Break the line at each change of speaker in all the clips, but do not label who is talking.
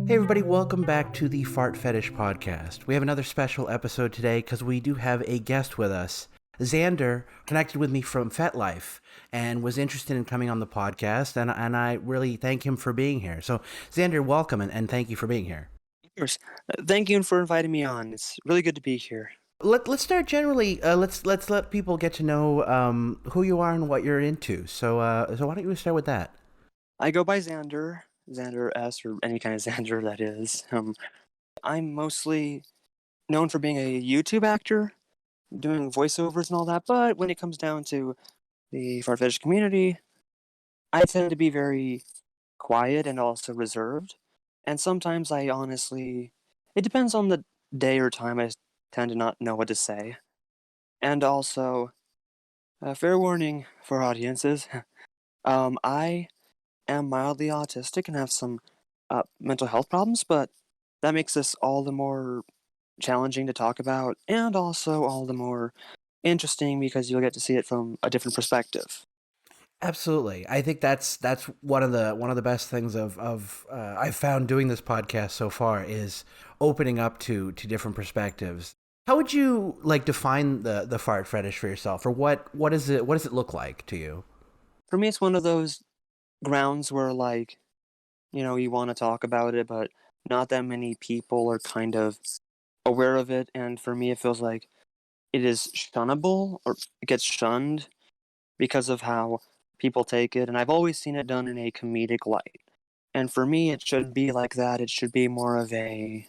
Hey everybody, welcome back to the Fart Fetish Podcast. We have another special episode today because we do have a guest with us. Xandar connected with me from FetLife and was interested in coming on the podcast, and I really thank him for being here. So Xandar, welcome and thank you for being here.
Of course. Thank you for inviting me on. It's really good to be here.
Let's start generally. Let's let people get to know who you are and what you're into. So why don't you start with that?
I go by Xandar, Xandar S, or any kind of Xandar that is. I'm mostly known for being a YouTube actor, doing voiceovers and all that, but when it comes down to the Fart Fetish community, I tend to be very quiet and also reserved. And sometimes it depends on the day or time, I tend to not know what to say. And also, fair warning for audiences, I am mildly autistic and have some mental health problems, but that makes this all the more challenging to talk about and also all the more interesting because you'll get to see it from a different perspective.
Absolutely, I think that's one of the best things I've found doing this podcast so far is opening up to different perspectives. How would you like define the fart fetish for yourself, or what is it? What does it look like to you?
For me, it's one of those grounds where, you want to talk about it, but not that many people are kind of aware of it. And for me, it feels like it is shunnable or it gets shunned because of how people take it. And I've always seen it done in a comedic light. And for me, it shouldn't be like that. It should be more of a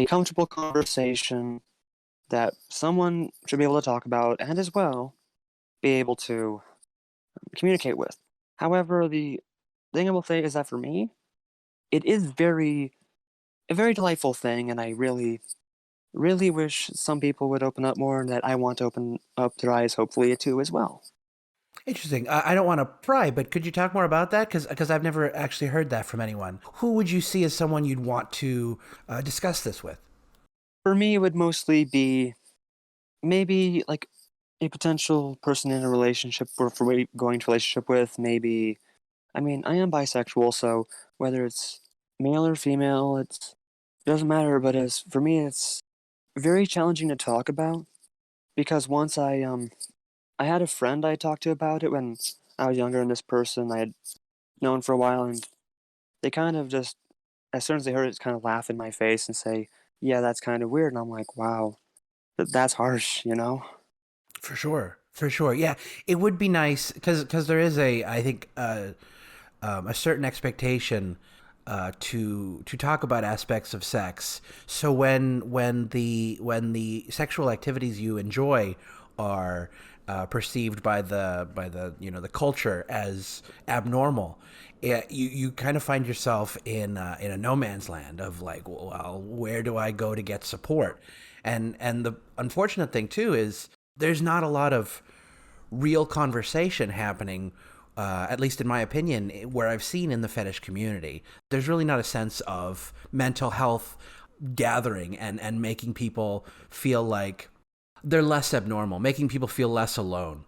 comfortable conversation that someone should be able to talk about and as well be able to communicate with. However, the thing I will say is that for me, it is a very delightful thing, and I really, really wish some people would open up more, and that I want to open up their eyes, hopefully, too, as well.
Interesting. I don't want to pry, but could you talk more about that? Because I've never actually heard that from anyone. Who would you see as someone you'd want to discuss this with?
For me, it would mostly be maybe like a potential person in a relationship or for going to a relationship with. Maybe, I mean, I am bisexual, so whether it's male or female, it doesn't matter. But as for me, it's very challenging to talk about because once I had a friend I talked to about it when I was younger, and this person I had known for a while, and they kind of just, as soon as they heard it, kind of laugh in my face and say, "Yeah, that's kind of weird." And I'm like, "Wow, that's harsh," you know?
For sure. For sure. Yeah, it would be nice because there is I think a certain expectation to talk about aspects of sex. So when the sexual activities you enjoy are perceived by the the culture as abnormal, you kind of find yourself in a no man's land of like, well, where do I go to get support? And the unfortunate thing too is there's not a lot of real conversation happening, at least in my opinion, where I've seen in the fetish community. There's really not a sense of mental health gathering and making people feel like they're less abnormal, making people feel less alone.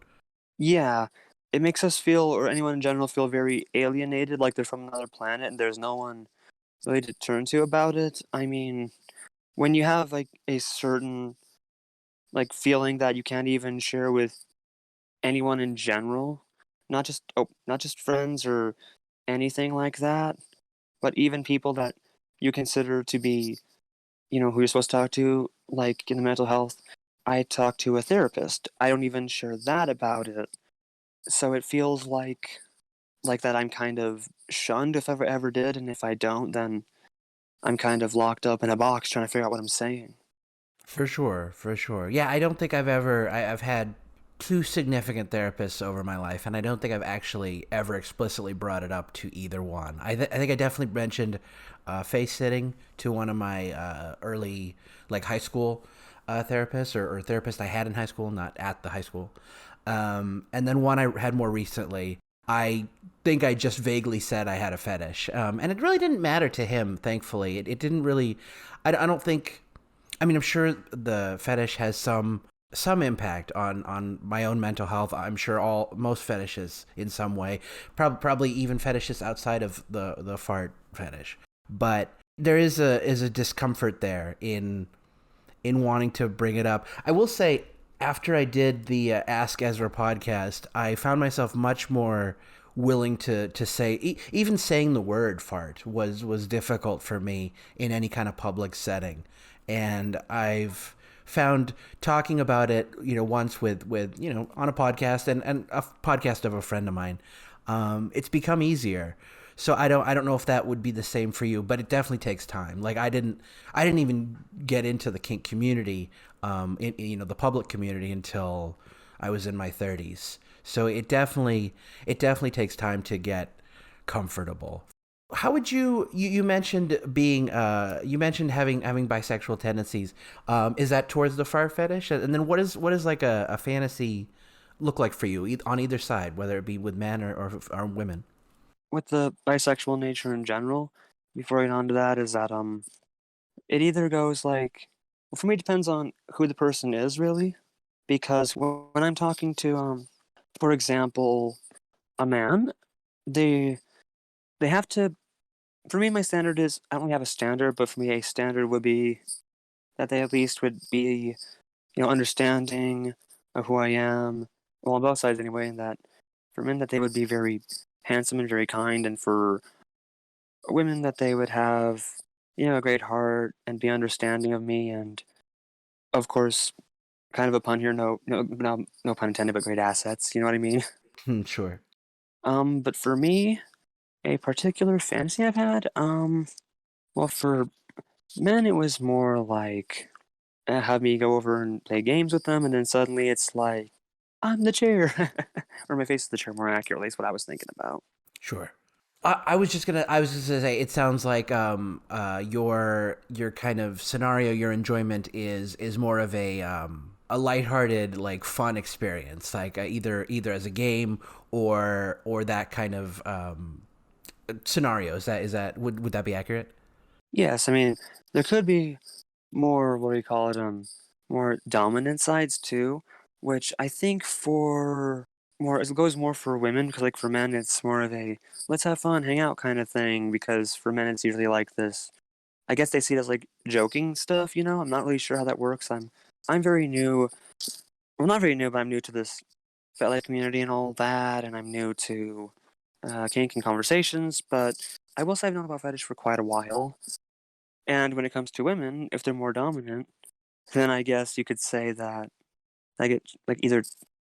Yeah, it makes us feel, or anyone in general, feel very alienated, like they're from another planet, and there's no one really to turn to about it. I mean, when you have like a certain feeling that you can't even share with anyone in general, not just friends or anything like that, but even people that you consider to be, who you're supposed to talk to, like in the mental health. I talk to a therapist. I don't even share that about it. So it feels like that I'm kind of shunned if I ever did, and if I don't, then I'm kind of locked up in a box trying to figure out what I'm saying.
For sure, for sure. Yeah, I don't think I've had two significant therapists over my life, and I don't think I've actually ever explicitly brought it up to either one. I think I definitely mentioned face sitting to one of my early, like high school therapists or therapist I had in high school, not at the high school. And then one I had more recently. I think I just vaguely said I had a fetish, and it really didn't matter to him. Thankfully, it didn't really. I don't think. I mean, I'm sure the fetish has some impact on my own mental health. I'm sure most fetishes in some way, probably even fetishes outside of the fart fetish. But There is a discomfort there in wanting to bring it up. I will say, after I did the Ask Ezra podcast, I found myself much more willing to say, even saying the word fart was difficult for me in any kind of public setting, and I've found talking about it, once with on a podcast and a podcast of a friend of mine, it's become easier. So I don't know if that would be the same for you, but it definitely takes time. Like I didn't even get into the kink community, in the public community until I was in my 30s. So it definitely takes time to get comfortable. How would you mentioned being you mentioned having bisexual tendencies. Is that towards the far fetish? And then what is like a fantasy look like for you on either side, whether it be with men or women?
With the bisexual nature in general, before I get on to that, is that it either goes like, well, for me, it depends on who the person is really, because when I'm talking to for example, a man, they they have to. For me, my standard is I don't really have a standard, but for me, a standard would be that they at least would be, understanding of who I am, well, on both sides anyway, and that for men that they would be very handsome and very kind, and for women that they would have, a great heart and be understanding of me, and of course, kind of a pun here, no pun intended, but great assets. You know what I mean?
Sure.
But for me, a particular fantasy I've had, well, for men, it was more like have me go over and play games with them, and then suddenly it's like I'm the chair, or my face is the chair. More accurately, is what I was thinking about.
Sure. I was just gonna say, it sounds like your kind of scenario, your enjoyment is more of a lighthearted, like fun experience, like either as a game or that kind of scenario. Is that would that be accurate?
Yes, I mean there could be more what do you call it more dominant sides too, which I think for more it goes more for women because like for men it's more of a let's have fun, hang out kind of thing because for men it's usually like this. I guess they see it as like joking stuff, I'm not really sure how that works. I'm very new. Well, not very new, but I'm new to this FetLife community and all that, and I'm new to kink and conversations. But I will say I've known about fetish for quite a while. And when it comes to women, if they're more dominant, then I guess you could say that I get like either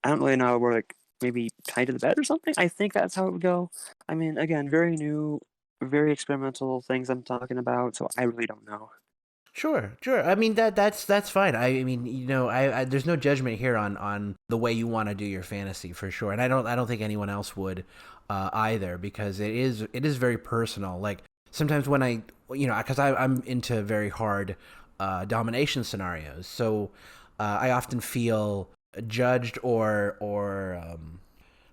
I don't really know how it works, like maybe tied to the bed or something. I think that's how it would go. I mean, again, very new, very experimental things I'm talking about, so I really don't know.
Sure, sure. I mean that's fine. I mean, I there's no judgment here on the way you want to do your fantasy for sure, and I don't think anyone else would either, because it is very personal. Like sometimes when because I'm into very hard domination scenarios, so I often feel judged or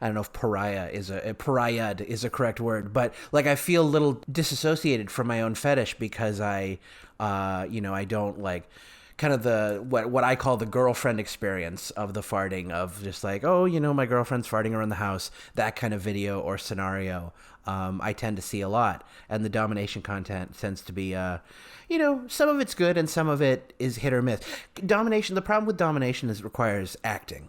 I don't know if pariah is a correct word, but like I feel a little disassociated from my own fetish because I don't like kind of the what I call the girlfriend experience of the farting, of just like, oh, my girlfriend's farting around the house, that kind of video or scenario. I tend to see a lot, and the domination content tends to be, some of it's good and some of it is hit or miss. Domination. The problem with domination is it requires acting.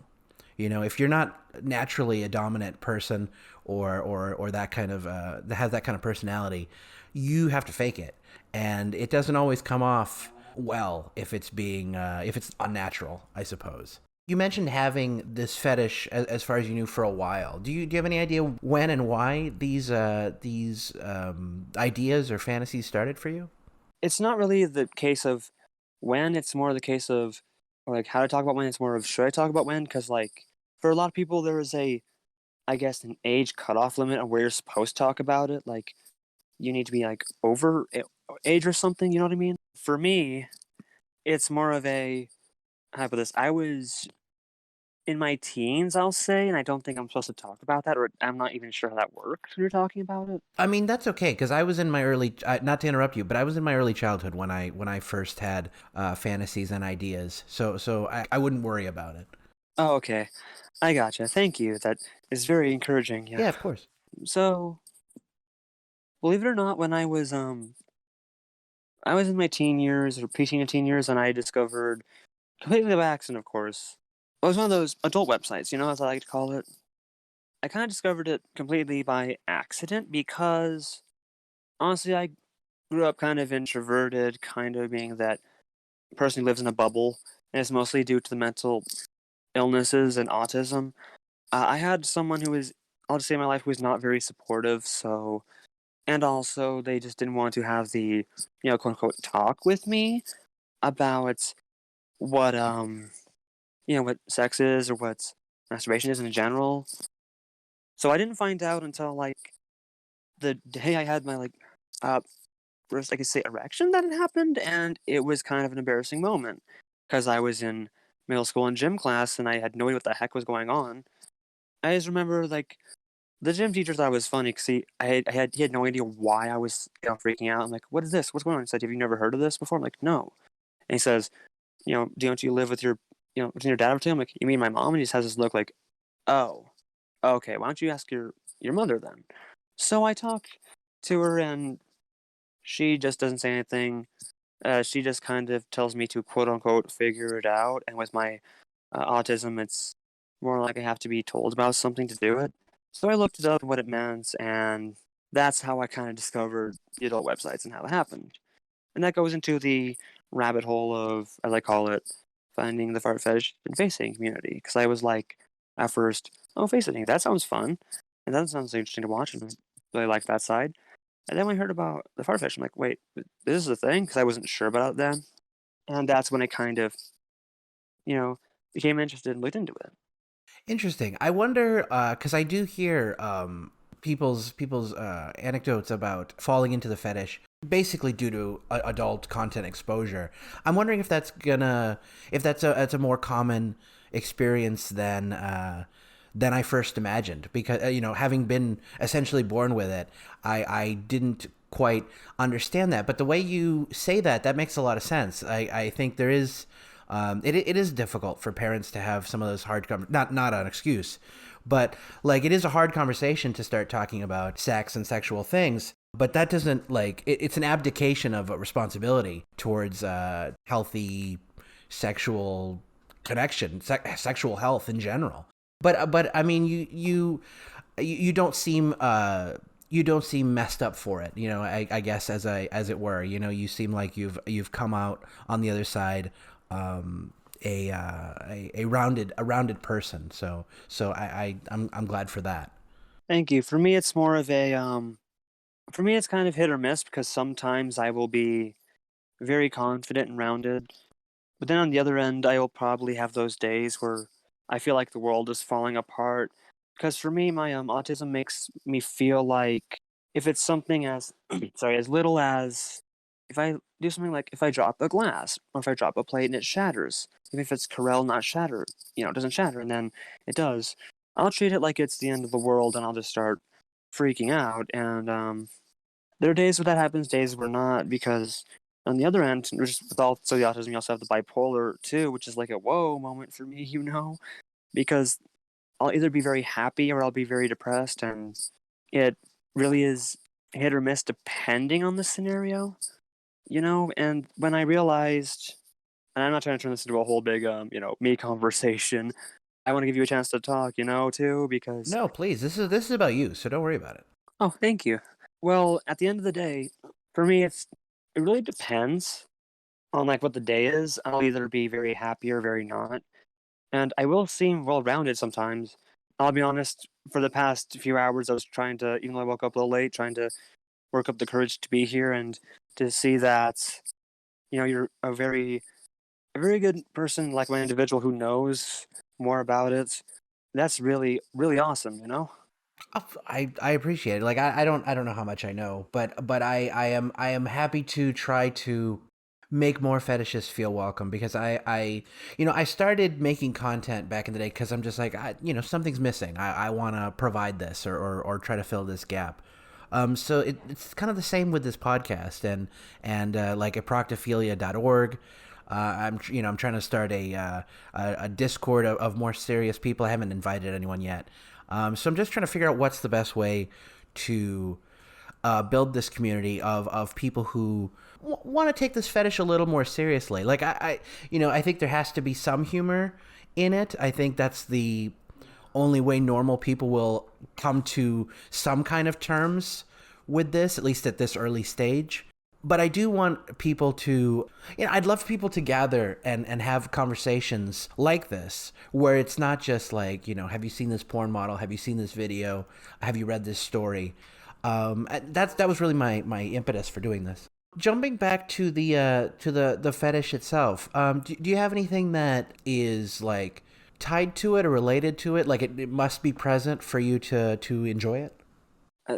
If you're not naturally a dominant person or that kind of that has that kind of personality, you have to fake it, and it doesn't always come off well if it's unnatural, I suppose. You mentioned having this fetish as far as you knew for a while. Do you have any idea when and why these ideas or fantasies started for you?
It's not really the case of when, it's more the case of like how to talk about when. It's more of should I talk about when? Because like for a lot of people, there is I guess, an age cutoff limit on where you're supposed to talk about it. Like you need to be like over age or something. You know what I mean? For me, it's more of a how about this? I was in my teens, I'll say, and I don't think I'm supposed to talk about that, or I'm not even sure how that works when you're talking about it.
I mean, that's okay, because I was in my early, not to interrupt you, but I was in my early childhood when I first had fantasies and ideas, so I wouldn't worry about it.
Oh, okay. I gotcha. Thank you. That is very encouraging. Yeah.
Yeah, of course.
So, believe it or not, when I was I was in my teen years or preteen and teen years, and I discovered completely by accident, of course. It was one of those adult websites, as I like to call it. I kind of discovered it completely by accident because honestly, I grew up kind of introverted, kind of being that person who lives in a bubble, and it's mostly due to the mental illnesses and autism. I had someone who was, I'll just say in my life, who was not very supportive, so, and also they just didn't want to have the, quote unquote, talk with me about what, what sex is or what masturbation is in general. So I didn't find out until, like, the day I had my, uh, first, I could say, erection that had happened, and it was kind of an embarrassing moment because I was in middle school in gym class and I had no idea what the heck was going on. I just remember, like, the gym teacher thought it was funny because he had no idea why I was, freaking out. I'm like, "What is this? What's going on?" He said, "Have you never heard of this before?" I'm like, "No." And he says, "Don't you live with your, between your dad or two?" I'm like, "You mean my mom?" And he just has this look like, "Oh, okay. Why don't you ask your mother then?" So I talk to her and she just doesn't say anything. She just kind of tells me to quote unquote figure it out. And with my autism, it's more like I have to be told about something to do it. So I looked it up and what it meant, and that's how I kind of discovered the adult websites and how it happened. And that goes into the rabbit hole of, as I call it, finding the fart fetish and face sitting community. Because I was like, at first, oh, face sitting, that sounds fun. And that sounds interesting to watch, and I really like that side. And then when I heard about the fart fetish, I'm like, wait, this is a thing? Because I wasn't sure about it then. And that's when I kind of, you know, became interested and looked into it.
Interesting. I wonder, because I do hear people's anecdotes about falling into the fetish, basically due to adult content exposure. I'm wondering if that's a more common experience than I first imagined. Because having been essentially born with it, I didn't quite understand that. But the way you say that makes a lot of sense. I think there is. It is difficult for parents to have some of those hard not an excuse, but like it is a hard conversation to start talking about sex and sexual things. But that doesn't it's an abdication of a responsibility towards healthy sexual connection, sexual health in general. But I mean you don't seem you don't seem messed up for it. I guess as it were. You seem like you've come out on the other side a rounded person. I'm glad for that.
Thank you. For me, it's more of a, for me, it's kind of hit or miss because sometimes I will be very confident and rounded. But then on the other end, I will probably have those days where I feel like the world is falling apart. Because for me, my autism makes me feel like if it's something as sorry, as little as if I do something like if I drop a glass or if I drop a plate and it shatters, even if it's Corel not shatter, it doesn't shatter, and then it does, I'll treat it like it's the end of the world and I'll just start freaking out. And there are days where that happens, days where not, because on the other end, with also the autism, you also have the bipolar too, which is like a whoa moment for me, because I'll either be very happy or I'll be very depressed, and it really is hit or miss depending on the scenario, And when I realized, and I'm not trying to turn this into a whole big, me conversation. I want to give you a chance to talk, too, because
No, please. This is about you, so don't worry about it.
oh, thank you. Well, at the end of the day, for me, it really depends on like what the day is. I'll either be very happy or very not, and I will seem well-rounded sometimes. I'll be honest. For the past few hours, I was trying to, even though I woke up a little late, trying to work up the courage to be here and to see that, you're a very good person, like my individual who knows more about it. That's really, really awesome.
I appreciate it. Like I don't know how much I know, but I am happy to try to make more fetishists feel welcome because I started making content back in the day because I'm just like something's missing. I want to provide this or try to fill this gap. So it's kind of the same with this podcast and like at proctophilia.org. I'm trying to start a Discord of more serious people. I haven't invited anyone yet. So I'm just trying to figure out what's the best way to build this community of people who want to take this fetish a little more seriously. Like I think there has to be some humor in it. I think that's the only way normal people will come to some kind of terms with this, at least at this early stage. But I do want people to, I'd love for people to gather and have conversations like this, where it's not just like, have you seen this porn model? Have you seen this video? Have you read this story? That was really my impetus for doing this. Jumping back to the fetish itself, do you have anything that is like tied to it or related to it? Like it must be present for you to enjoy it?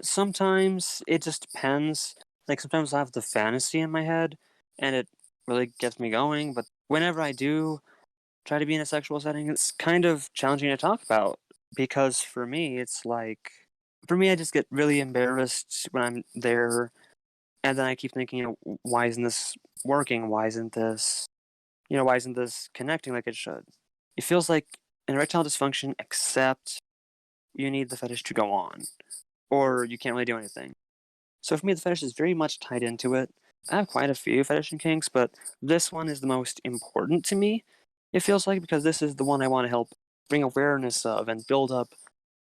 Sometimes it just depends. Like sometimes I have the fantasy in my head, and it really gets me going. But whenever I do try to be in a sexual setting, it's kind of challenging to talk about because for me, it's like for me, I just get really embarrassed when I'm there, and then I keep thinking, why isn't this working? Why isn't this connecting like it should? It feels like an erectile dysfunction, except you need the fetish to go on, or you can't really do anything. So for me, the fetish is very much tied into it. I have quite a few fetish and kinks, but this one is the most important to me. It feels like because this is the one I want to help bring awareness of and build up,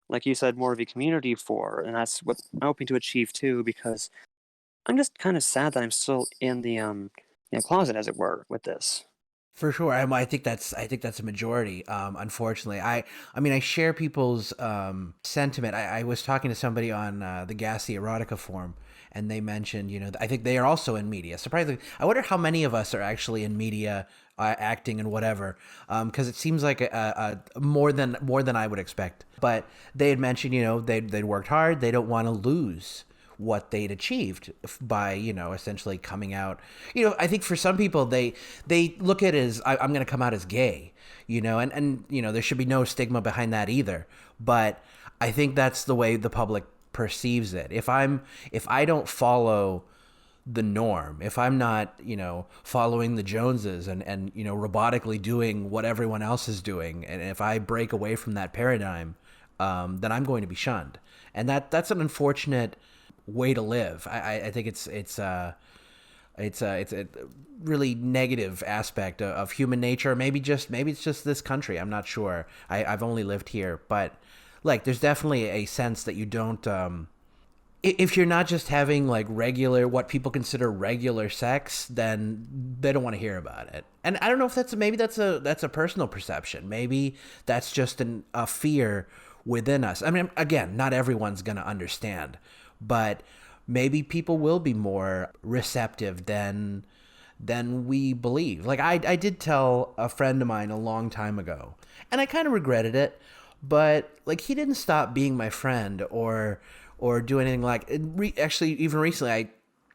like you said, more of a community for, and that's what I'm hoping to achieve too. Because I'm just kind of sad that I'm still in the closet, as it were, with this.
For sure. I think that's a majority. Unfortunately, I mean, I share people's sentiment. I was talking to somebody on the Gassy Erotica forum, and they mentioned, I think they are also in media. Surprisingly, I wonder how many of us are actually in media, acting and whatever, because it seems like a more than I would expect. But they had mentioned, they'd worked hard. They don't want to lose what they'd achieved by essentially coming out. I think for some people they look at it as I'm going to come out as gay, and there should be no stigma behind that either. But I think that's the way the public perceives it. If I don't follow the norm, if I'm not following the Joneses and robotically doing what everyone else is doing, and if I break away from that paradigm, then I'm going to be shunned. And that's an unfortunate way to live. I think it's a really negative aspect of human nature. Maybe it's just this country. I'm not sure. I've only lived here, but like there's definitely a sense that you don't. If you're not just having like regular, what people consider regular sex, then they don't want to hear about it. And I don't know if that's a personal perception. Maybe that's just a fear within us. I mean, again, not everyone's gonna understand, but maybe people will be more receptive than we believe. Like I did tell a friend of mine a long time ago, and I kind of regretted it, but like he didn't stop being my friend or do anything like actually even recently I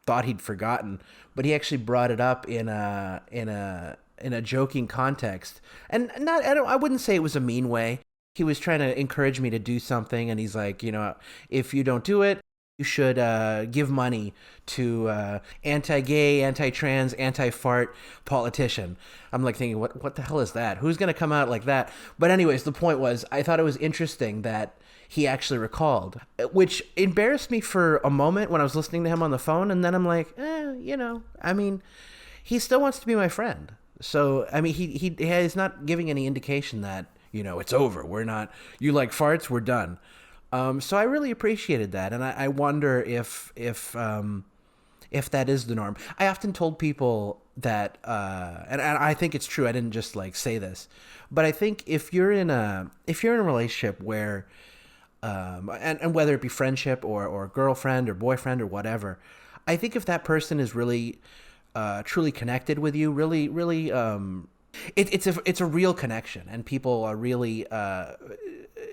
thought he'd forgotten, but he actually brought it up in a joking context, and I wouldn't say it was a mean way. He was trying to encourage me to do something, and he's like, if you don't do it, you should give money to anti-gay, anti-trans, anti-fart politician. I'm like thinking, what the hell is that? Who's going to come out like that? But anyways, the point was, I thought it was interesting that he actually recalled, which embarrassed me for a moment when I was listening to him on the phone. And then I'm like, I mean, he still wants to be my friend. So, I mean, he is not giving any indication that, it's over. We're not, you like farts, we're done. So I really appreciated that, and I wonder if that is the norm. I often told people that, and I think it's true. I didn't just like say this, but I think if you're in a relationship where, and whether it be friendship or girlfriend or boyfriend or whatever, I think if that person is really, truly connected with you, really, really, it's a real connection, and people are really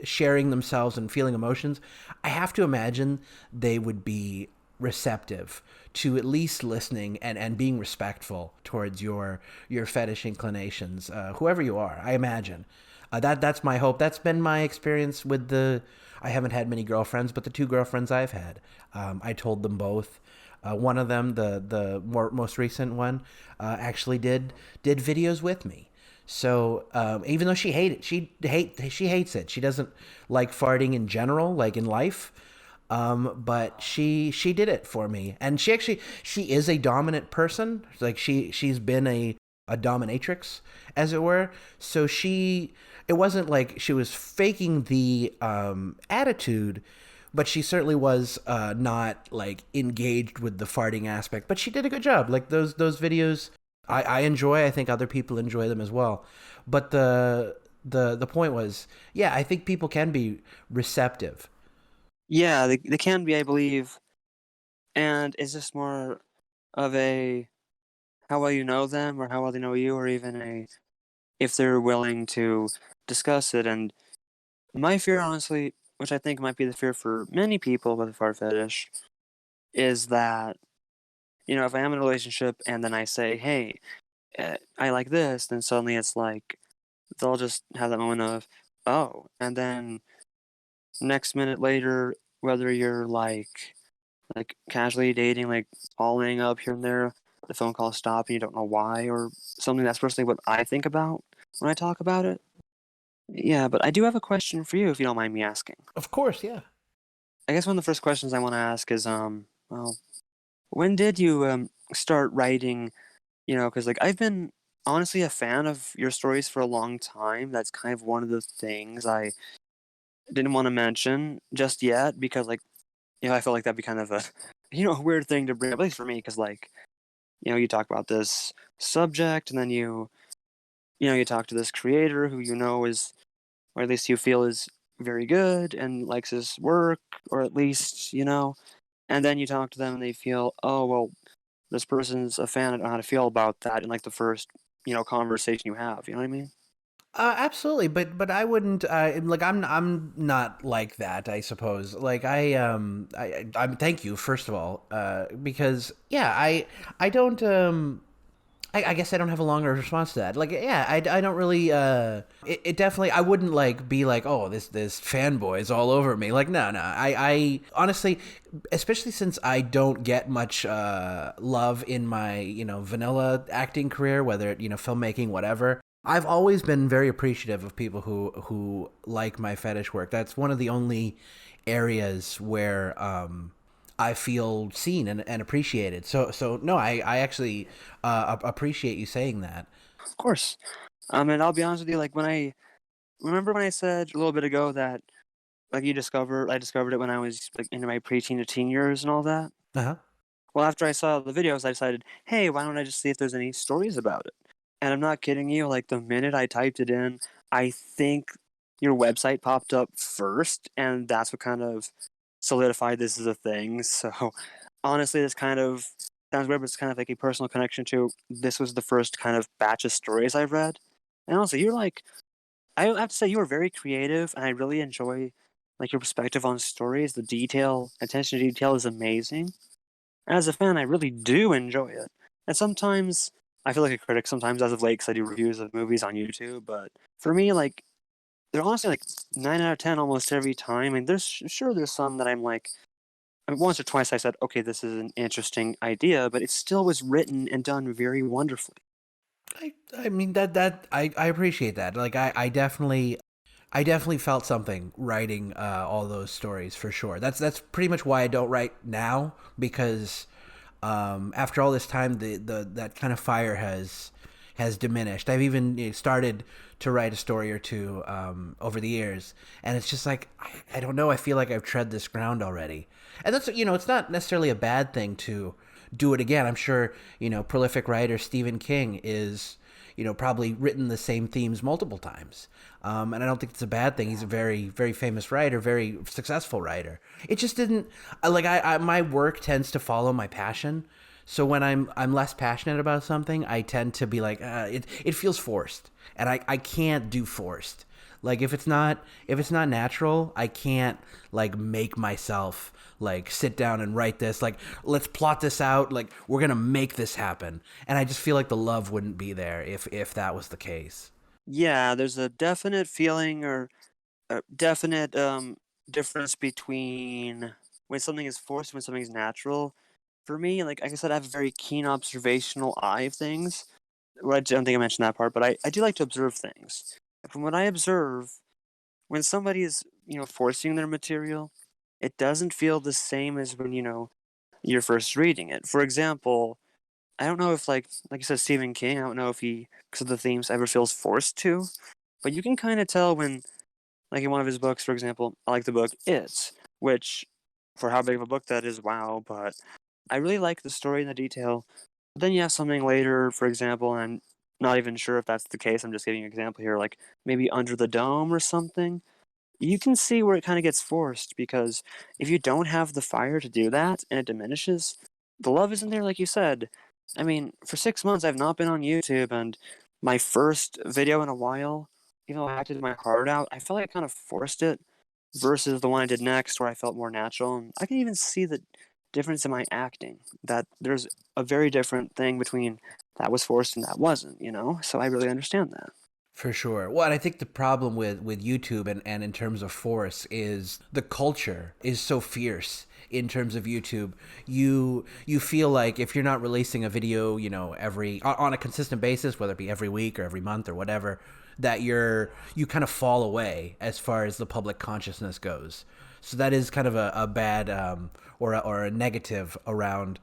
sharing themselves and feeling emotions. I have to imagine they would be receptive to at least listening and being respectful towards your fetish inclinations, whoever you are. I imagine that's my hope. That's been my experience with I haven't had many girlfriends, but the two girlfriends I've had, I told them both. One of them, the most recent one, actually did videos with me. So even though she hates it. She doesn't like farting in general, like in life. But she did it for me, and she is a dominant person. Like she's been a dominatrix, as it were. So it wasn't like she was faking the attitude, but she certainly was not like engaged with the farting aspect. But she did a good job. Like those videos, I enjoy. I think other people enjoy them as well. But the point was, yeah, I think people can be receptive.
Yeah, they can be, I believe, and it's just more of a how well you know them, or how well they know you, or even a if they're willing to discuss it. And my fear, honestly, which I think might be the fear for many people with a fart fetish, is that, if I am in a relationship and then I say, hey, I like this, then suddenly it's like they'll just have that moment of, oh, and then next minute later, whether you're like casually dating, like following up here and there, the phone call stop and you don't know why, or something. That's personally what I think about when I talk about it. Yeah, but I do have a question for you, if you don't mind me asking.
Of course, yeah.
I guess one of the first questions I want to ask is, well, when did you start writing? Because like I've been honestly a fan of your stories for a long time. That's kind of one of the things I didn't want to mention just yet, because like, I felt like that'd be kind of a a weird thing to bring up, at least for me, because like, you talk about this subject, and then you talk to this creator who is, or at least you feel is very good and likes his work, or at least, and then you talk to them and they feel, oh, well, this person's a fan. I don't know how to feel about that in like the first, conversation you have. You know what I mean?
Absolutely, but I wouldn't like I'm not like that. I suppose like I'm thank you first of all because yeah I don't I guess I don't have a longer response to that. Like, yeah, I don't really. It definitely. I wouldn't like be like, oh, this fanboy is all over me. Like, no. I honestly, especially since I don't get much love in my vanilla acting career, whether filmmaking, whatever. I've always been very appreciative of people who like my fetish work. That's one of the only areas where I feel seen and appreciated. So no, I actually appreciate you saying that.
Of course. And I'll be honest with you, like when I remember when I said a little bit ago that like I discovered it when I was like into my preteen to teen years and all that.
Uh huh.
Well, after I saw the videos, I decided, hey, why don't I just see if there's any stories about it? And I'm not kidding you. Like the minute I typed it in, I think your website popped up first, and that's what kind of solidified this as a thing. So honestly, this kind of sounds weird, but it's kind of like a personal connection to this was the first kind of batch of stories I've read. And also, you're like, I have to say, you are very creative, and I really enjoy like your perspective on stories. The attention to detail is amazing. As a fan, I really do enjoy it. And sometimes I feel like a critic sometimes as of late because I do reviews of movies on YouTube. But for me, like, they're honestly like 9 out of 10 almost every time. And there's some that I'm like, I mean, once or twice I said, okay, this is an interesting idea, but it still was written and done very wonderfully.
I mean that I appreciate that. Like I definitely felt something writing all those stories for sure. That's pretty much why I don't write now because after all this time, the that kind of fire has diminished. I've even started to write a story or two over the years, and it's just like I don't know. I feel like I've tread this ground already, and that's it's not necessarily a bad thing to do it again. I'm sure prolific writer Stephen King is probably written the same themes multiple times. And I don't think it's a bad thing. He's a very, very famous writer, very successful writer. It just didn't like my work tends to follow my passion. So when I'm less passionate about something, I tend to be like, it feels forced, and I can't do forced. Like if it's not natural, I can't like make myself like sit down and write this. Like let's plot this out. Like we're gonna make this happen. And I just feel like the love wouldn't be there if that was the case.
Yeah, there's a definite feeling or a definite difference between when something is forced and when something is natural. For me, like I said, I have a very keen observational eye of things. Well, I don't think I mentioned that part, but I do like to observe things. From what I observe, when somebody is forcing their material, it doesn't feel the same as when, you're first reading it. For example, I don't know if like you said, Stephen King, I don't know if he, because of the themes, ever feels forced to, but you can kind of tell when, like in one of his books, for example, I like the book It, which, for how big of a book that is, wow, but I really like the story and the detail. But then you have something later, for example, and I'm not even sure if that's the case, I'm just giving you an example here, like maybe Under the Dome or something. You can see where it kind of gets forced because if you don't have the fire to do that and it diminishes, the love isn't there, like you said. I mean, for 6 months, I've not been on YouTube, and my first video in a while, even though I acted my heart out, I felt like I kind of forced it versus the one I did next where I felt more natural. And I can even see the difference in my acting, that there's a very different thing between that was forced and that wasn't. So I really understand that.
For sure. Well, and I think the problem with YouTube and in terms of force is the culture is so fierce in terms of YouTube. You feel like if you're not releasing a video, every on a consistent basis, whether it be every week or every month or whatever, that you kind of fall away as far as the public consciousness goes. So that is kind of a bad or a negative around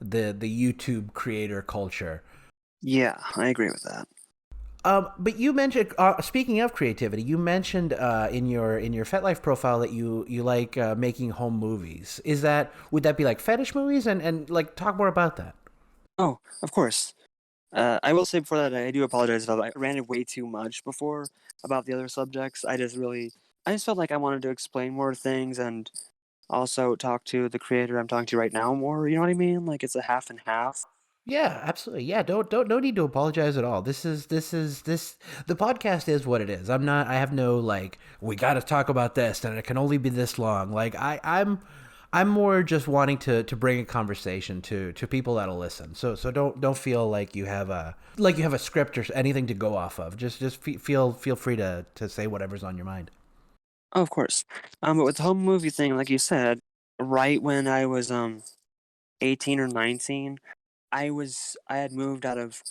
the YouTube creator culture.
Yeah, I agree with that.
But you mentioned, speaking of creativity, you mentioned in your FetLife profile that you like making home movies. Would that be like fetish movies? And like talk more about that.
Oh, of course. I will say before that, I do apologize if I ranted way too much before about the other subjects. I just felt like I wanted to explain more things and also talk to the creator I'm talking to right now more. You know what I mean? Like it's a half and half.
Yeah, absolutely. Yeah, don't no need to apologize at all. This the podcast is what it is. I have no like we got to talk about this and it can only be this long. Like I'm more just wanting to bring a conversation to people that'll listen. So don't feel like you have a script or anything to go off of. Just feel free to say whatever's on your mind.
Oh, of course. But with the home movie thing, like you said, right when I was 18 or 19, I had moved out of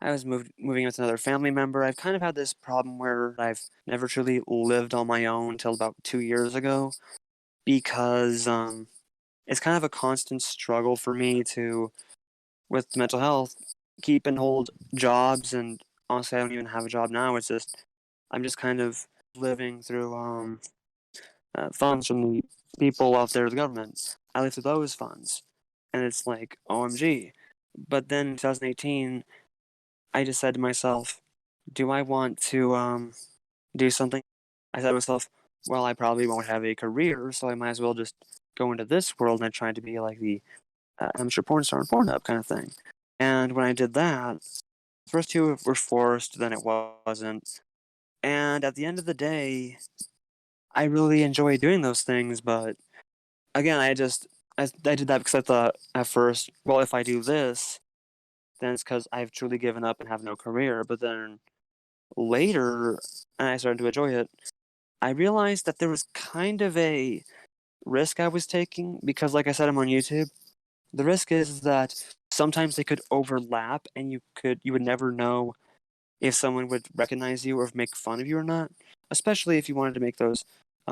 I was moving with another family member. I've kind of had this problem where I've never truly lived on my own until about 2 years ago because it's kind of a constant struggle for me to, with mental health, keep and hold jobs. And honestly, I don't even have a job now. It's just I'm just kind of living through funds from the people out there, the government. I live through those funds, and it's like OMG. But then in 2018, I just said to myself, do I want to do something? I said to myself, well, I probably won't have a career, so I might as well just go into this world. And I tried to be like the amateur porn star on Pornhub kind of thing. And when I did that, the first two were forced, then it wasn't. And at the end of the day, I really enjoy doing those things. But again, I did that because I thought at first, well, if I do this, then it's because I've truly given up and have no career. But then later, and I started to enjoy it, I realized that there was kind of a risk I was taking because, like I said, I'm on YouTube. The risk is that sometimes they could overlap, and you would never know if someone would recognize you or make fun of you or not. Especially if you wanted to make those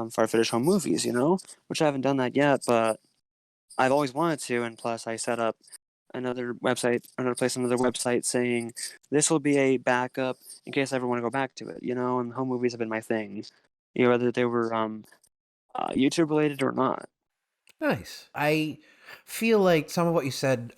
Fart Fetish home movies, which I haven't done that yet, but I've always wanted to. And plus, I set up another website saying this will be a backup in case I ever want to go back to it. And home movies have been my thing, whether they were YouTube related or not.
Nice. I feel like some of what you said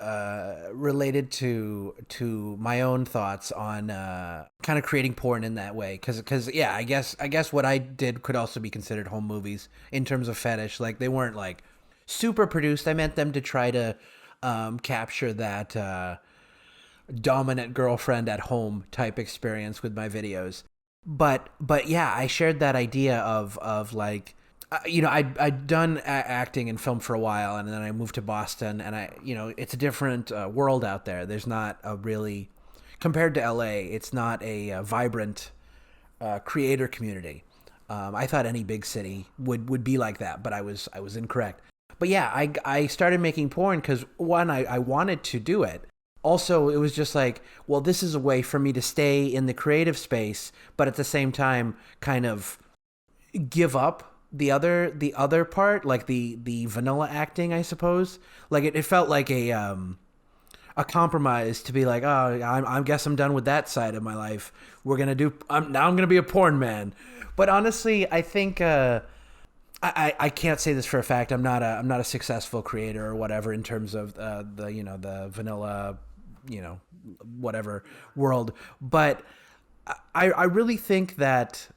related to my own thoughts on kind of creating porn in that way. Because yeah, I guess what I did could also be considered home movies in terms of fetish. Like they weren't like super produced. I meant them to try to capture that dominant girlfriend at home type experience with my videos. But yeah, I shared that idea of like I'd done acting and film for a while, and then I moved to Boston, and it's a different world out there. There's not a really, compared to LA, it's not a vibrant creator community. I thought any big city would be like that, but I was incorrect. But yeah, I started making porn because one, I wanted to do it. Also, it was just like, well, this is a way for me to stay in the creative space, but at the same time, kind of give up the other part, like the vanilla acting, I suppose. Like it felt like a compromise to be like, oh, I guess I'm done with that side of my life. We're gonna do. Now I'm gonna be a porn man. But honestly, I think I can't say this for a fact. I'm not a successful creator or whatever in terms of the vanilla, you know, whatever world. But I really think that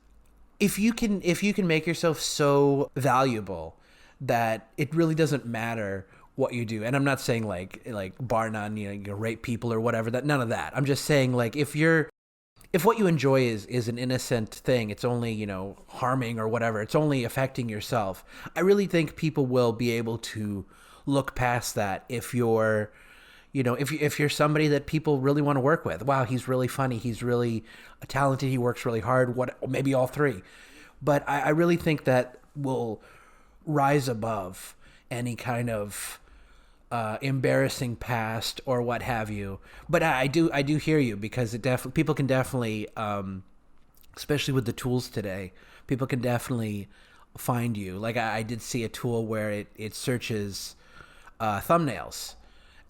if you can make yourself so valuable that it really doesn't matter what you do. And I'm not saying like bar none, you rape people or whatever. That none of that. I'm just saying like if what you enjoy is an innocent thing, it's only harming or whatever. It's only affecting yourself. I really think people will be able to look past that if you're if you're somebody that people really want to work with. Wow, he's really funny. He's really talented. He works really hard. What maybe all three, but I really think that will rise above any kind of embarrassing past or what have you. But I do hear you because people can definitely, especially with the tools today, people can definitely find you. Like I did see a tool where it searches thumbnails,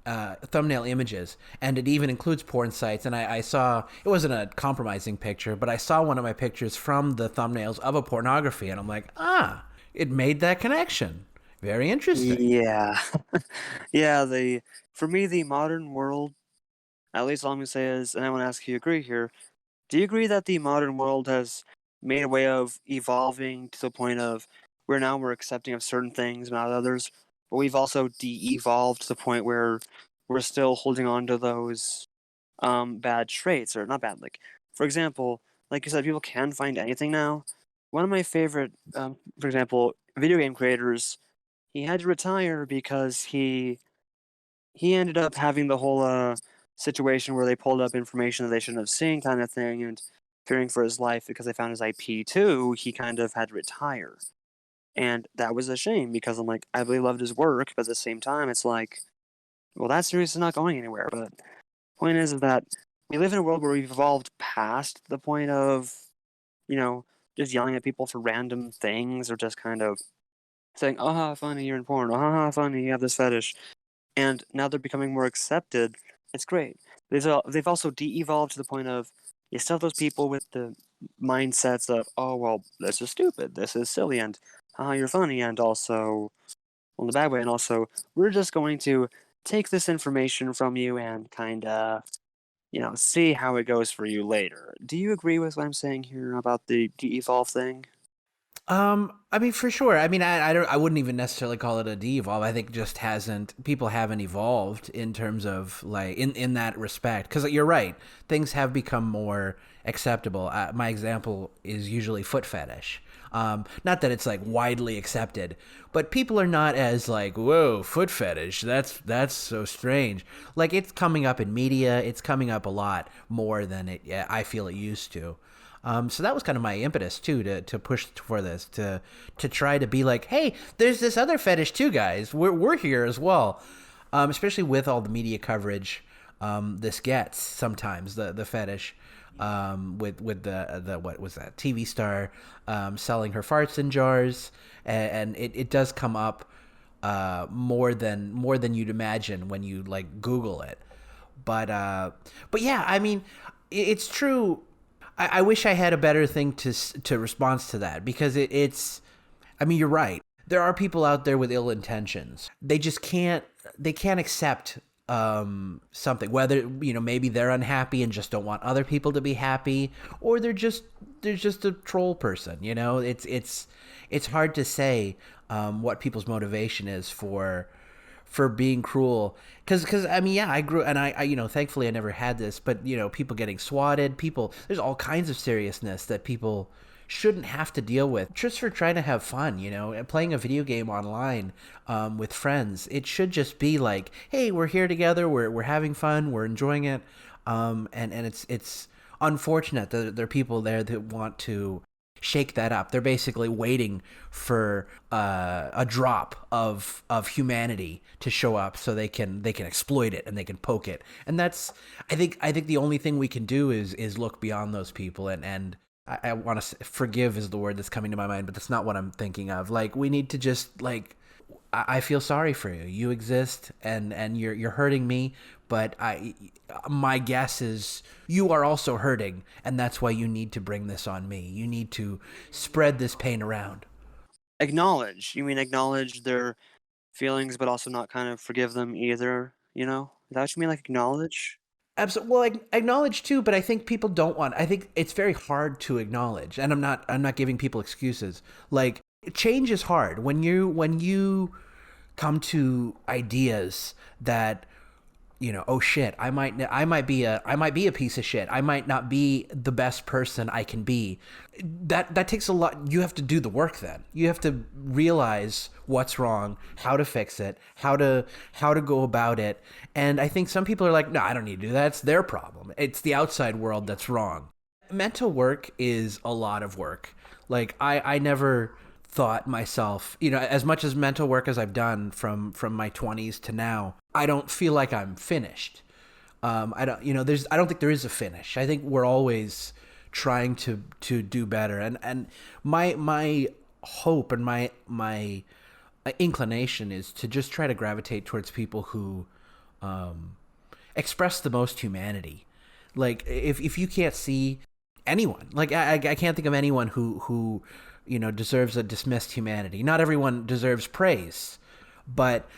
thumbnail images, and it even includes porn sites. And I saw it wasn't a compromising picture, but I saw one of my pictures from the thumbnails of a pornography, and I'm like, it made that connection. Very interesting.
Yeah. Yeah, for me the modern world, at least all I'm gonna say is, and I want to ask if you agree here, do you agree that the modern world has made a way of evolving to the point of where now we're accepting of certain things, not others, but we've also de-evolved to the point where we're still holding on to those bad traits, or not bad, like for example, like you said, people can find anything now. One of my favorite, for example, video game creators, he had to retire because he ended up having the whole situation where they pulled up information that they shouldn't have seen, kind of thing, and fearing for his life because they found his IP too. He kind of had to retire, and that was a shame because I'm like, I really loved his work, but at the same time, it's like, well, that series is not going anywhere. But point is that we live in a world where we've evolved past the point of, you know, just yelling at people for random things or just kind of saying, "Ah, funny, you're in porn. Ah, funny, you have this fetish." And now they're becoming more accepted. It's great. They've also de-evolved to the point of you still have those people with the mindsets of, oh well, this is stupid, this is silly, and you're funny, and also well, in the bad way, and also we're just going to take this information from you and kind of see how it goes for you later. Do you agree with what I'm saying here about the de-evolve thing?
I mean, for sure. I mean, I wouldn't even necessarily call it a de-evolve. I think just people haven't evolved in terms of like in that respect. Because you're right, things have become more acceptable. My example is usually foot fetish. Not that it's like widely accepted, but people are not as like, whoa, foot fetish. That's so strange. Like it's coming up in media. It's coming up a lot more than I feel it used to. So that was kind of my impetus too to push for this to try to be like, hey, there's this other fetish too, guys. We're here as well, especially with all the media coverage this gets sometimes the fetish with the what was that TV star selling her farts in jars, and it does come up more than you'd imagine when you like Google it, but yeah, I mean, it's true. I wish I had a better thing to response to that because it's. I mean, you're right. There are people out there with ill intentions. They just can't. They can't accept something. Whether maybe they're unhappy and just don't want other people to be happy, or they're just a troll person. It's hard to say what people's motivation is for being cruel because I mean, yeah, I grew, and I thankfully I never had this, but people getting swatted, there's all kinds of seriousness that people shouldn't have to deal with just for trying to have fun, and playing a video game online with friends. It should just be like, hey, we're here together, we're having fun, we're enjoying it, and it's unfortunate that there are people there that want to shake that up. They're basically waiting for a drop of humanity to show up so they can exploit it and they can poke it. And that's I think the only thing we can do is look beyond those people and I want to forgive is the word that's coming to my mind, but that's not what I'm thinking of. Like we need to just like I feel sorry for you. You exist, and you're hurting me. But my guess is you are also hurting, and that's why you need to bring this on me. You need to spread this pain around.
Acknowledge. You mean acknowledge their feelings, but also not kind of forgive them either, you know? Is that what you mean, like acknowledge?
Absolutely. Well, I acknowledge too, but I think people don't want. I think it's very hard to acknowledge, and I'm not giving people excuses. Like change is hard when you come to ideas that oh shit, I might be a piece of shit. I might not be the best person I can be. That takes a lot. You have to do the work then. You have to realize what's wrong, how to fix it, how to go about it. And I think some people are like, "No, I don't need to do that. It's their problem. It's the outside world that's wrong." Mental work is a lot of work. Like I never thought myself, as much as mental work as I've done from my 20s to now, I don't feel like I'm finished. I don't, I don't think there is a finish. I think we're always trying to do better. And my hope and my inclination is to just try to gravitate towards people who express the most humanity. Like if you can't see anyone, like I can't think of anyone who deserves a dismissed humanity. Not everyone deserves praise, but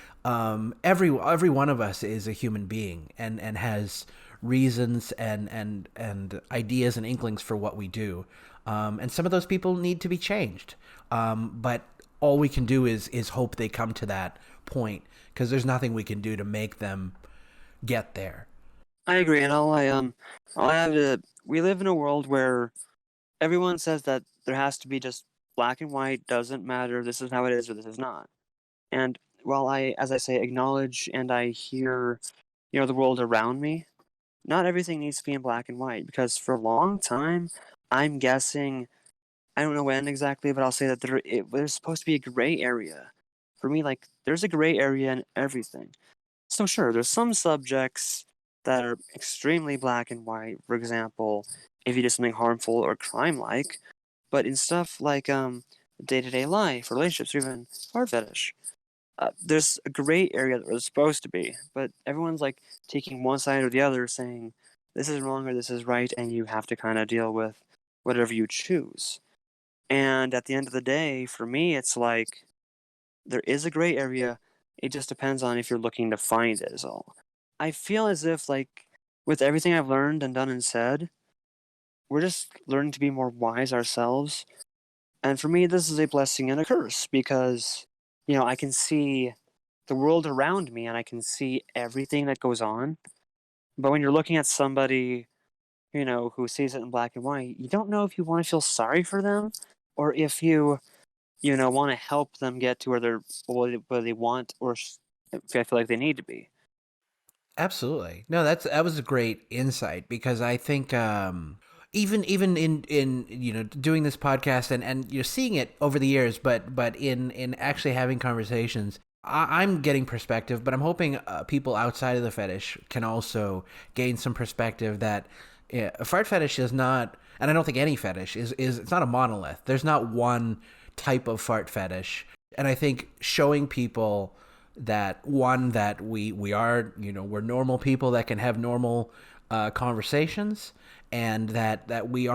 every one of us is a human being and has reasons and ideas and inklings for what we do. And some of those people need to be changed. But all we can do is hope they come to that point, because there's nothing we can do to make them get there.
I agree, and all I have to we live in a world where everyone says that there has to be just black and white, doesn't matter, this is how it is or this is not. And while I, as I say, acknowledge and I hear, the world around me, not everything needs to be in black and white, because for a long time, I'm guessing, I don't know when exactly, but I'll say that there's supposed to be a gray area. For me, like, there's a gray area in everything. So sure, there's some subjects that are extremely black and white. For example, if you do something harmful or crime-like, but in stuff like day-to-day life, relationships, or even fart fetish, there's a gray area that there's supposed to be. But everyone's like taking one side or the other, saying this is wrong or this is right, and you have to kind of deal with whatever you choose. And at the end of the day, for me, it's like there is a gray area. It just depends on if you're looking to find it, is all. I feel as if, like, with everything I've learned and done and said, we're just learning to be more wise ourselves. And for me, this is a blessing and a curse because, I can see the world around me and I can see everything that goes on. But when you're looking at somebody, who sees it in black and white, you don't know if you want to feel sorry for them or if you want to help them get to where they want or I feel like they need to be.
Absolutely. No, that was a great insight, because I think even in doing this podcast and you're seeing it over the years, but in actually having conversations, I'm getting perspective, but I'm hoping people outside of the fetish can also gain some perspective that a fart fetish is not, and I don't think any fetish is it's not a monolith. There's not one type of fart fetish, and I think showing people that we are, we're normal people that can have normal conversations, and that we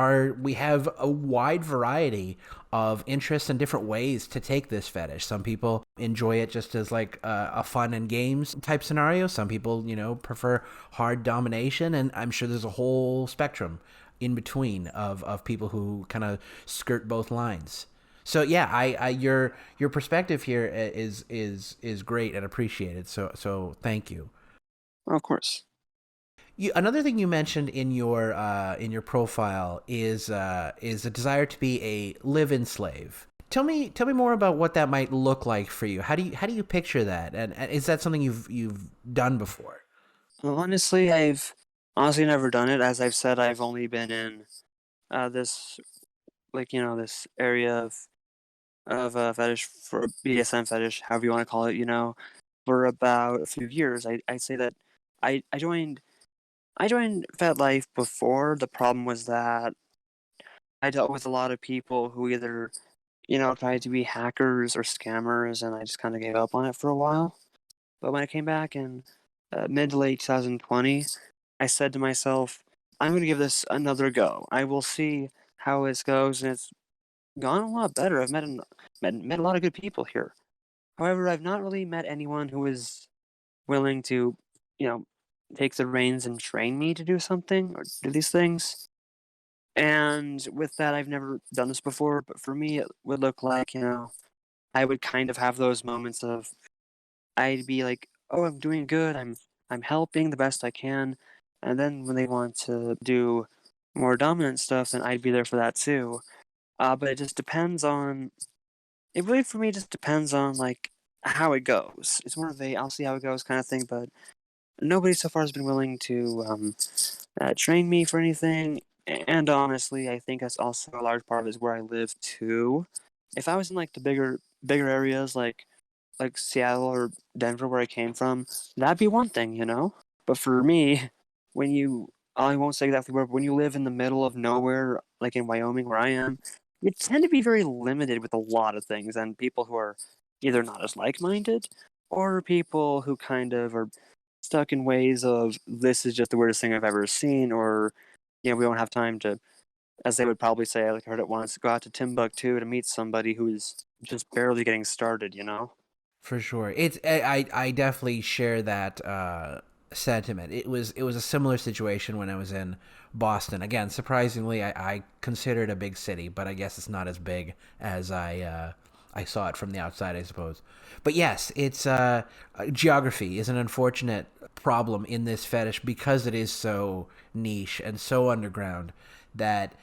have a wide variety of interests and different ways to take this fetish. Some people enjoy it just as like a fun and games type scenario. Some people prefer hard domination, and I'm sure there's a whole spectrum in between of people who kind of skirt both lines. So yeah, I your perspective here is great and appreciated. So thank you.
Well, of course.
Another thing you mentioned in your profile is a desire to be a live-in slave. Tell me more about what that might look like for you. How do you picture that? And is that something you've done before?
Well, honestly, I've never done it. As I've said, I've only been in this, like, this area of fetish, for BDSM fetish, however you want to call it, for about a few years. I'd say that I joined FetLife before. The problem was that I dealt with a lot of people who either, tried to be hackers or scammers, and I just kind of gave up on it for a while. But when I came back in mid to late 2020, I said to myself, I'm going to give this another go. I will see how this goes, and it's gone a lot better. I've met a lot of good people here. However, I've not really met anyone who is willing to, you know, take the reins and train me to do something or do these things. And with that, I've never done this before, but for me, it would look like, I would kind of have those moments of I'd be like, "Oh, I'm doing good. I'm helping the best I can." And then when they want to do more dominant stuff, then I'd be there for that too. But it just depends on. It really for me just depends on like how it goes. It's more of a I'll see how it goes kind of thing. But nobody so far has been willing to train me for anything. And honestly, I think that's also a large part of is where I live too. If I was in like the bigger areas like Seattle or Denver where I came from, that'd be one thing, But for me, when you I won't say exactly where, but when you live in the middle of nowhere, like in Wyoming where I am, you tend to be very limited with a lot of things and people who are either not as like minded or people who kind of are stuck in ways of this is just the weirdest thing I've ever seen, or we don't have time to, as they would probably say, I heard it once, go out to Timbuktu to meet somebody who is just barely getting started.
For sure. I definitely share that sentiment. It was a similar situation when I was in Boston. Again, surprisingly, I consider it a big city, but I guess it's not as big as I saw it from the outside, I suppose. But yes, it's geography is an unfortunate problem in this fetish because it is so niche and so underground that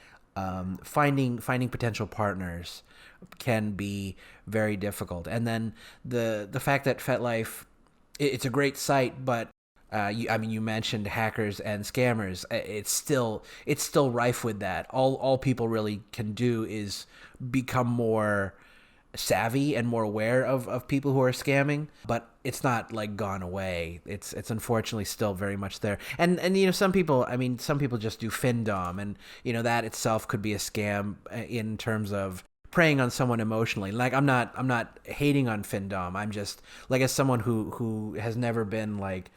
finding potential partners can be very difficult. And then the fact that FetLife, it's a great site, but you mentioned hackers and scammers. It's still rife with that. All people really can do is become more savvy and more aware of people who are scamming, but it's not like gone away. It's unfortunately still very much there. And some people just do findom, and that itself could be a scam in terms of preying on someone emotionally. Like I'm not hating on findom. I'm just like, as someone who has never been like,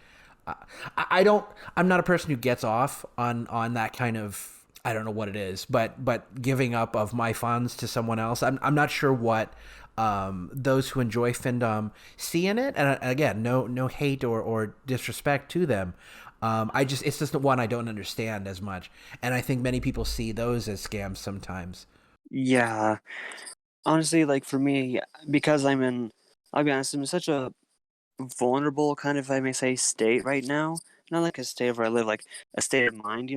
I don't, I'm not a person who gets off on that kind of, I don't know what it is, but giving up of my funds to someone else. I'm not sure what those who enjoy findom see in it. And again, no hate or disrespect to them. It's just one I don't understand as much, and I think many people see those as scams sometimes.
Yeah. Honestly, like for me, because I'll be honest, I'm in such a vulnerable kind of, if I may say, state right now. Not like a state where I live, like a state of mind.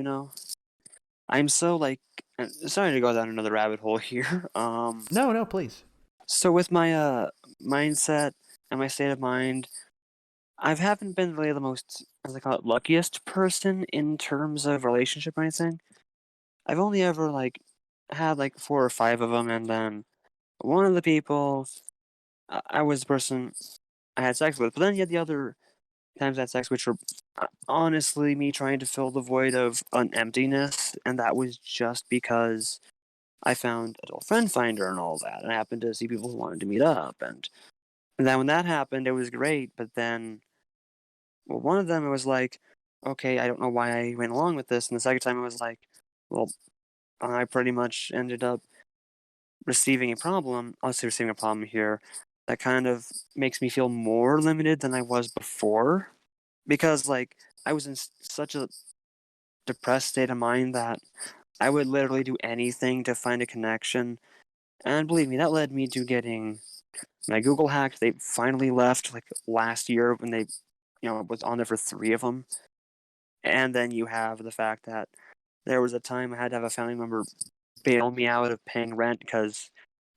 I'm so like, sorry to go down another rabbit hole here.
No, no, please.
So with my mindset and my state of mind, I haven't been really the most, as I call it, luckiest person in terms of relationship or anything. I've only ever like had like 4 or 5 of them, and then one of the people I was the person I had sex with. But then you had the other times I had sex, which were honestly me trying to fill the void of an emptiness, and that was just because I found Adult Friend Finder and all that, and I happened to see people who wanted to meet up, and then when that happened, it was great. But then, well, one of them it was like, okay, I don't know why I went along with this, and the second time it was like, well, I pretty much ended up receiving a problem. I'll say receiving a problem here that kind of makes me feel more limited than I was before, because like I was in such a depressed state of mind that I would literally do anything to find a connection. And believe me, that led me to getting my Google hacked. They finally left like last year when they, was on there for 3 of them. And then you have the fact that there was a time I had to have a family member bail me out of paying rent because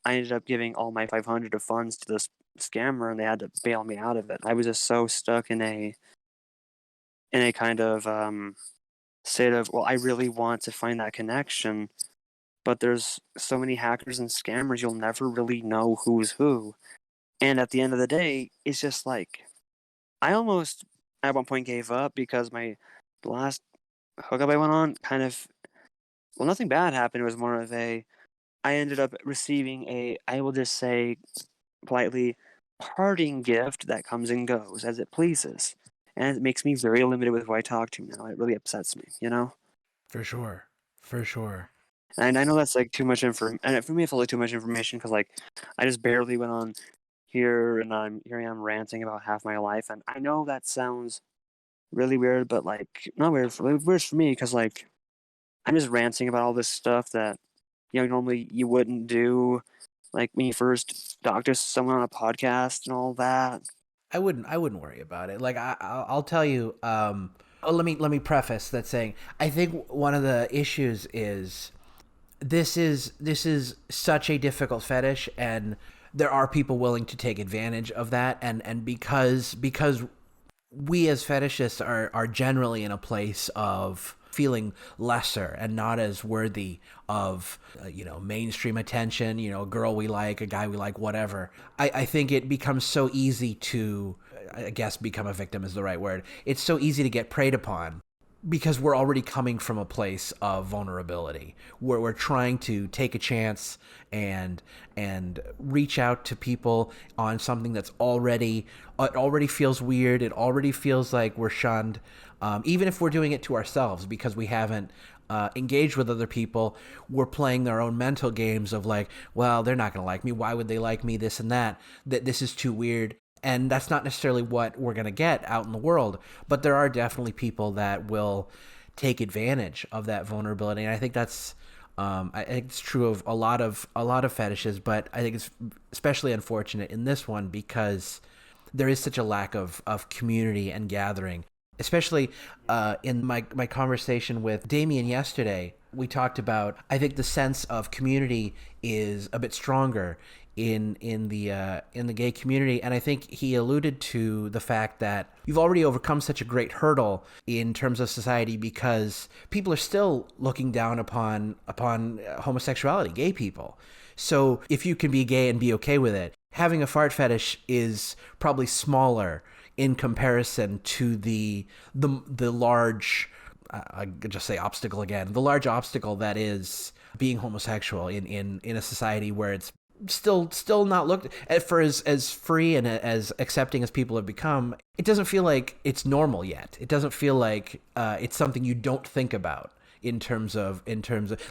I ended up giving all my 500 of funds to this scammer, and they had to bail me out of it. I was just so stuck in a kind of state of, well, I really want to find that connection, but there's so many hackers and scammers, you'll never really know who's who. And at the end of the day, it's just like I almost at one point gave up because the last hookup I went on kind of well, nothing bad happened. It was more of a, I ended up receiving a, I will just say politely, parting gift that comes and goes as it pleases. And it makes me very limited with who I talk to now. It really upsets me, you know?
For sure. For sure.
And I know that's like too much information. And for me, it felt like too much information because like I just barely went on here and here I am ranting about half my life. And I know that sounds really weird, but like not weird for weird for me because like I'm just ranting about all this stuff that normally you wouldn't do, like when you first talk to someone on a podcast and all that.
I wouldn't worry about it. Like I'll tell you. Oh, let me preface that saying I think one of the issues is this is such a difficult fetish, and there are people willing to take advantage of that, and because we as fetishists are generally in a place of feeling lesser and not as worthy of mainstream attention, a girl we like, a guy we like, whatever. I think it becomes so easy to, I guess become a victim is the right word. It's so easy to get preyed upon because we're already coming from a place of vulnerability where we're trying to take a chance and reach out to people on something that's already, it already feels weird, it already feels like we're shunned, even if we're doing it to ourselves because we haven't engaged with other people. We're playing their own mental games of like, well, they're not going to like me, why would they like me, this and that, this is too weird. And that's not necessarily what we're going to get out in the world, but there are definitely people that will take advantage of that vulnerability, and I think that's I think it's true of a lot of fetishes, but I think it's especially unfortunate in this one because there is such a lack of community and gathering. Especially in my conversation with Damien yesterday, we talked about, I think the sense of community is a bit stronger in the gay community, and I think he alluded to the fact that you've already overcome such a great hurdle in terms of society because people are still looking down upon homosexuality, gay people. So if you can be gay and be okay with it, having a fart fetish is probably smaller in comparison to the large, I just say obstacle again, the large obstacle that is being homosexual in a society where it's still not looked at for as free and as accepting as people have become. It doesn't feel like it's normal yet. It doesn't feel like it's something you don't think about in terms of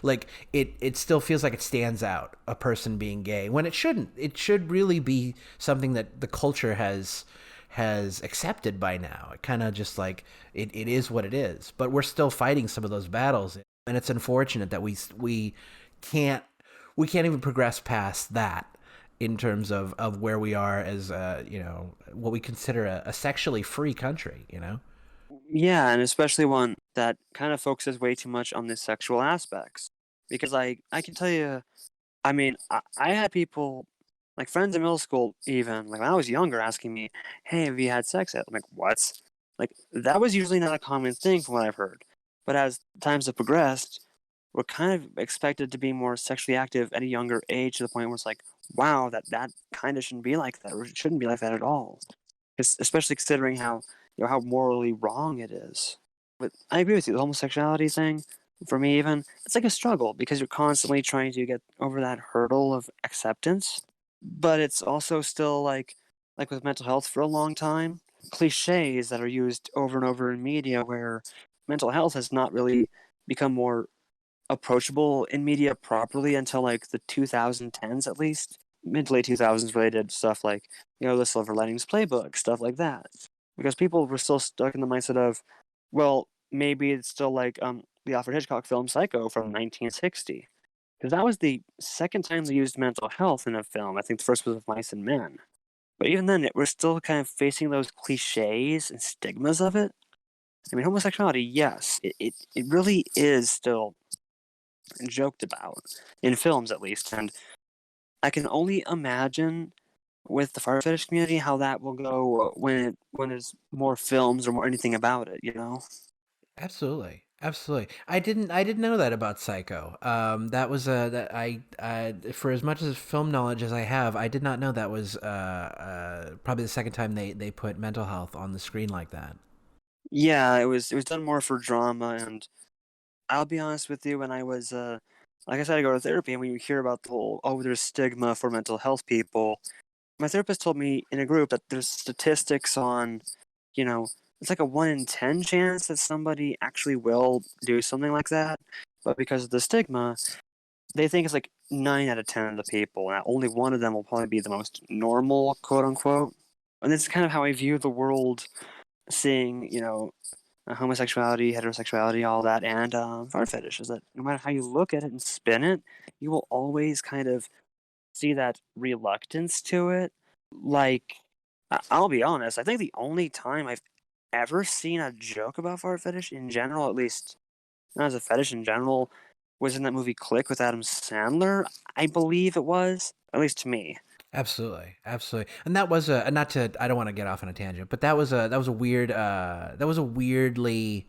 like it still feels like it stands out, a person being gay, when it shouldn't. It should really be something that the culture has accepted by now. It kind of just like it is what it is, but we're still fighting some of those battles, and it's unfortunate that can't we can't even progress past that in terms of where we are as what we consider a sexually free country.
Yeah, and especially one that kind of focuses way too much on the sexual aspects. Because I can tell you, I mean, I had people, like friends in middle school, even like when I was younger, asking me, "Hey, have you had sex yet?" I'm like, "What?" Like that was usually not a common thing from what I've heard. But as times have progressed, we're kind of expected to be more sexually active at a younger age to the point where it's like, wow, that kind of shouldn't be like that, or it shouldn't be like that at all. Especially considering how how morally wrong it is. But I agree with you. The homosexuality thing, for me, even it's like a struggle because you're constantly trying to get over that hurdle of acceptance. But it's also still like with mental health for a long time, cliches that are used over and over in media where mental health has not really become more approachable in media properly until like the 2010s at least. Mid to late 2000s related stuff like, the Silver Linings Playbook, stuff like that. Because people were still stuck in the mindset of, well, maybe it's still like the Alfred Hitchcock film Psycho from 1960. Because that was the second time they used mental health in a film. I think the first was with Mice and Men. But even then, we're still kind of facing those cliches and stigmas of it. I mean, homosexuality, yes, it really is still joked about in films at least, and I can only imagine with the fire fetish community how that will go when there's more films or more anything about it.
Absolutely. Absolutely. I didn't know that about Psycho. That was that for as much as film knowledge as I have, I did not know that was probably the second time they put mental health on the screen like that.
Yeah, it was done more for drama and I'll be honest with you, when I was, like I said, I go to therapy, and when you hear about the whole, oh, there's stigma for mental health people, my therapist told me in a group that there's statistics on, you know, it's like a 1 in 10 chance that somebody actually will do something like that. But because of the stigma, they think it's like 9 out of 10 of the people, and only one of them will probably be the most normal, quote unquote. And this is kind of how I view the world, seeing, homosexuality, heterosexuality, all that, and fart fetish, is that no matter how you look at it and spin it, you will always kind of see that reluctance to it. Like, I'll be honest, I think the only time I've ever seen a joke about fart fetish in general, at least not as a fetish in general, was in that movie Click with Adam Sandler. I believe it was, at least to me.
Absolutely, absolutely, and that was a not to. I don't want to get off on a tangent, but that was a weird that was a weirdly